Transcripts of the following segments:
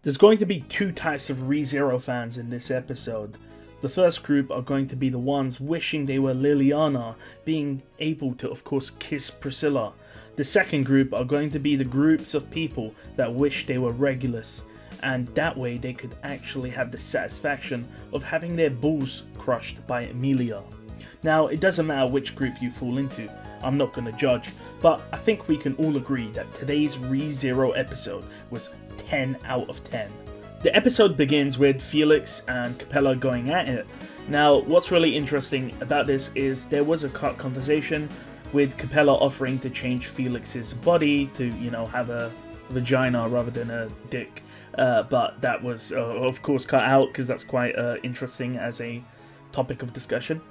There's going to be two types of ReZero fans in this episode. The first group are going to be the ones wishing they were Liliana, being able to of course kiss Priscilla. The second group are going to be the groups of people that wish they were Regulus, and that way they could actually have the satisfaction of having their balls crushed by Emilia. Now, it doesn't matter which group you fall into, I'm not going to judge, but I think we can all agree that today's ReZero episode was 10 out of 10. The episode begins with Felix and Capella going at it. Now, what's really interesting about this is there was a conversation with Capella offering to change Felix's body to, have a vagina rather than a dick. But that was, of course, cut out because that's quite interesting as a topic of discussion.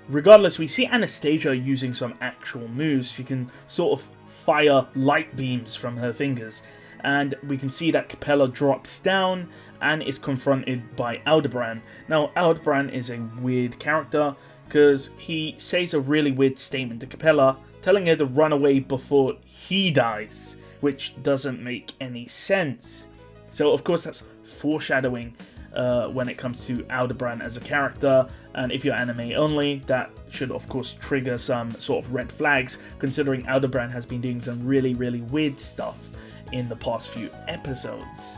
Regardless, we see Anastasia using some actual moves. She can sort of fire light beams from her fingers. And we can see that Capella drops down and is confronted by Aldebaran. Now, Aldebaran is a weird character because he says a really weird statement to Capella, telling her to run away before he dies, which doesn't make any sense. So, of course, that's foreshadowing when it comes to Aldebaran as a character, and if you're anime only, that should of course trigger some sort of red flags, considering Aldebaran has been doing some really weird stuff in the past few episodes.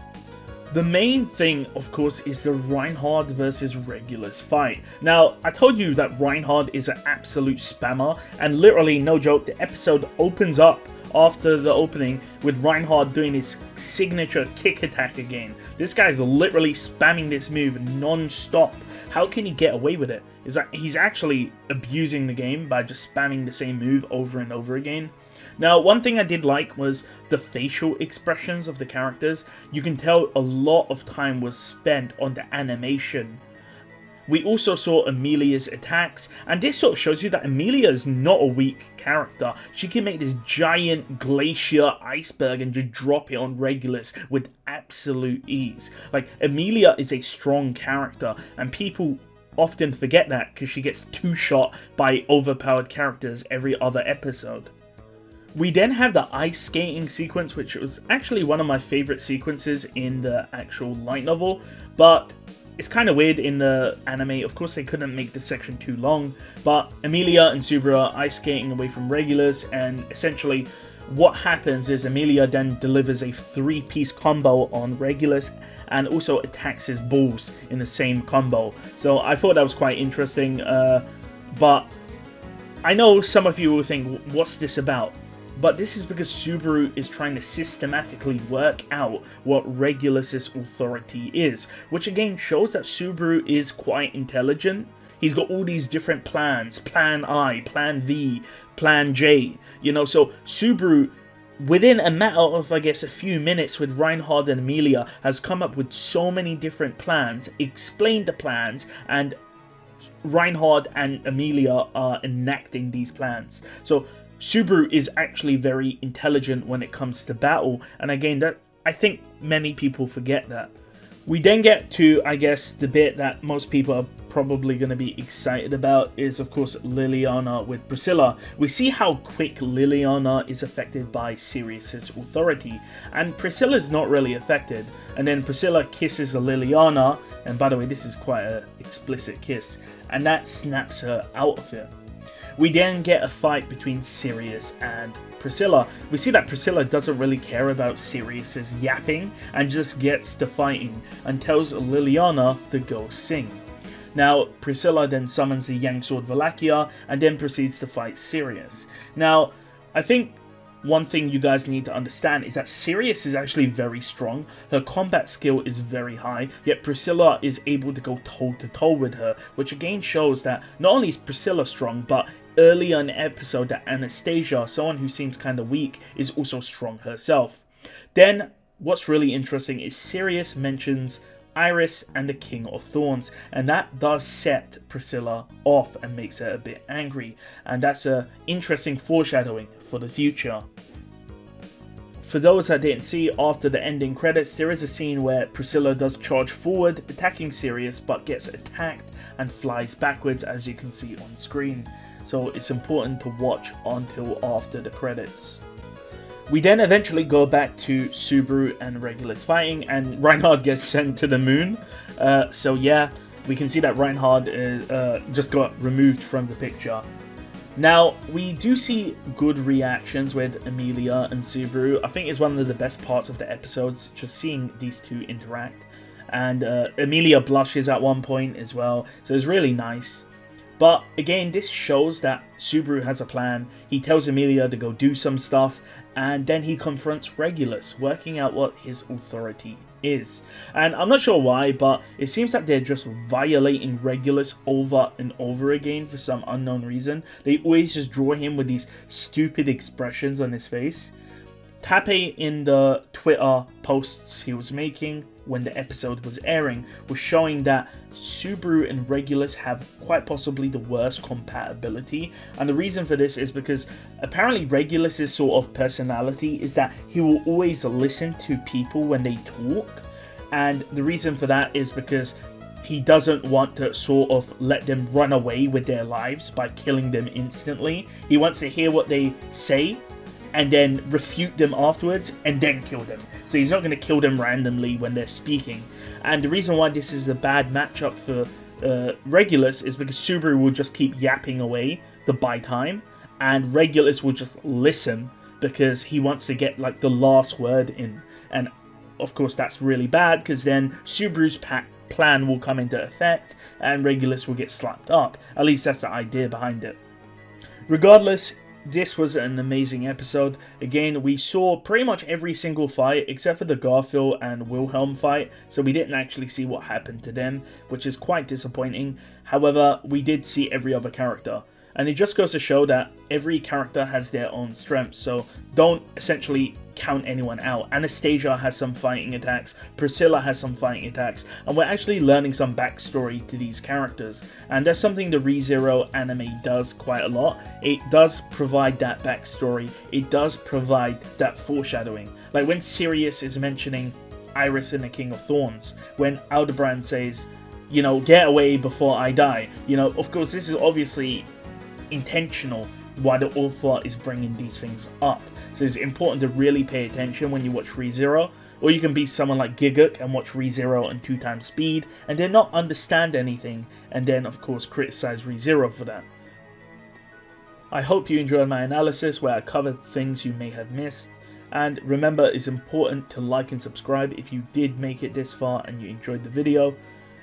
The main thing, of course, is the Reinhard versus Regulus fight. Now, I told you that Reinhard is an absolute spammer, and literally, no joke, the episode opens up after the opening with Reinhard doing his signature kick attack again. This guy's literally spamming this move non-stop. How can he get away with it? Is that he's actually abusing the game by just spamming the same move over and over again. Now, one thing I did like was the facial expressions of the characters. You can tell a lot of time was spent on the animation. We also saw Emilia's attacks, and this sort of shows you that Emilia is not a weak character. She can make this giant glacier iceberg and just drop it on Regulus with absolute ease. Like, Emilia is a strong character, and people often forget that because she gets two-shot by overpowered characters every other episode. We then have the ice skating sequence, which was actually one of my favourite sequences in the actual light novel, but it's kind of weird in the anime. Of course, they couldn't make this section too long, but Emilia and Subaru are ice skating away from Regulus, and essentially what happens is Emilia then delivers a 3-piece combo on Regulus and also attacks his balls in the same combo. So I thought that was quite interesting, but I know some of you will think, what's this about? But this is because Subaru is trying to systematically work out what Regulus's authority is, which again shows that Subaru is quite intelligent. He's got all these different plans, Plan I, Plan V, Plan J, so Subaru, within a matter of, I guess, a few minutes with Reinhard and Emilia, has come up with so many different plans, explained the plans, and Reinhard and Emilia are enacting these plans. So Subaru is actually very intelligent when it comes to battle, and again, that I think many people forget that. We then get to, I guess, the bit that most people are probably going to be excited about is, of course, Liliana with Priscilla. We see how quick Liliana is affected by Sirius's authority, and Priscilla's not really affected. And then Priscilla kisses Liliana, and by the way, this is quite an explicit kiss, and that snaps her out of it. We then get a fight between Sirius and Priscilla. We see that Priscilla doesn't really care about Sirius's yapping and just gets to fighting and tells Liliana to go sing. Now, Priscilla then summons the Yang Sword Valakia and then proceeds to fight Sirius. Now, I think one thing you guys need to understand is that Sirius is actually very strong. Her combat skill is very high, yet Priscilla is able to go toe-to-toe with her, which again shows that not only is Priscilla strong, but earlier in the episode that Anastasia, someone who seems kind of weak, is also strong herself. Then, what's really interesting is Sirius mentions Iris and the King of Thorns, and that does set Priscilla off and makes her a bit angry, and that's an interesting foreshadowing for the future. For those that didn't see, after the ending credits, there is a scene where Priscilla does charge forward, attacking Sirius, but gets attacked and flies backwards, as you can see on screen. So it's important to watch until after the credits. We then eventually go back to Subaru and Regulus fighting, and Reinhard gets sent to the moon. So yeah, we can see that Reinhard just got removed from the picture. Now, we do see good reactions with Emilia and Subaru. I think it's one of the best parts of the episodes, just seeing these two interact. And Emilia blushes at one point as well, so it's really nice. But again, this shows that Subaru has a plan. He tells Emilia to go do some stuff, and then he confronts Regulus, working out what his authority is. And I'm not sure why, but it seems that they're just violating Regulus over and over again for some unknown reason. They always just draw him with these stupid expressions on his face. Tape in the Twitter posts he was making when the episode was airing was showing that Subaru and Regulus have quite possibly the worst compatibility, and the reason for this is because apparently Regulus's sort of personality is that he will always listen to people when they talk, and the reason for that is because he doesn't want to sort of let them run away with their lives by killing them instantly. He wants to hear what they say and then refute them afterwards, and then kill them. So he's not going to kill them randomly when they're speaking. And the reason why this is a bad matchup for Regulus is because Subaru will just keep yapping away to buy time, and Regulus will just listen because he wants to get like the last word in. And of course that's really bad, because then Subaru's plan will come into effect and Regulus will get slapped up. At least that's the idea behind it. Regardless, this was an amazing episode. Again, we saw pretty much every single fight except for the Garfiel and Wilhelm fight, so we didn't actually see what happened to them, which is quite disappointing. However, we did see every other character, and it just goes to show that every character has their own strengths, so don't essentially count anyone out. Anastasia has some fighting attacks, Priscilla has some fighting attacks, and we're actually learning some backstory to these characters, and that's something the ReZero anime does quite a lot. It does provide that backstory, it does provide that foreshadowing. Like when Sirius is mentioning Iris and the King of Thorns, when Aldebrand says, you know, get away before I die. You know, of course this is obviously intentional why the author is bringing these things up. So it's important to really pay attention when you watch ReZero, or you can be someone like Giguk and watch ReZero on 2 times speed and then not understand anything, and then of course criticize ReZero for that. I hope you enjoyed my analysis where I covered things you may have missed, and remember, it's important to like and subscribe if you did make it this far and you enjoyed the video.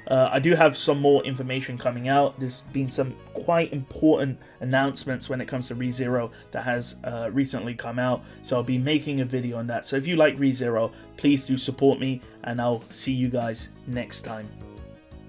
I do have some more information coming out. There's been some quite important announcements when it comes to ReZero that has recently come out, so I'll be making a video on that. So if you like ReZero, please do support me, and I'll see you guys next time.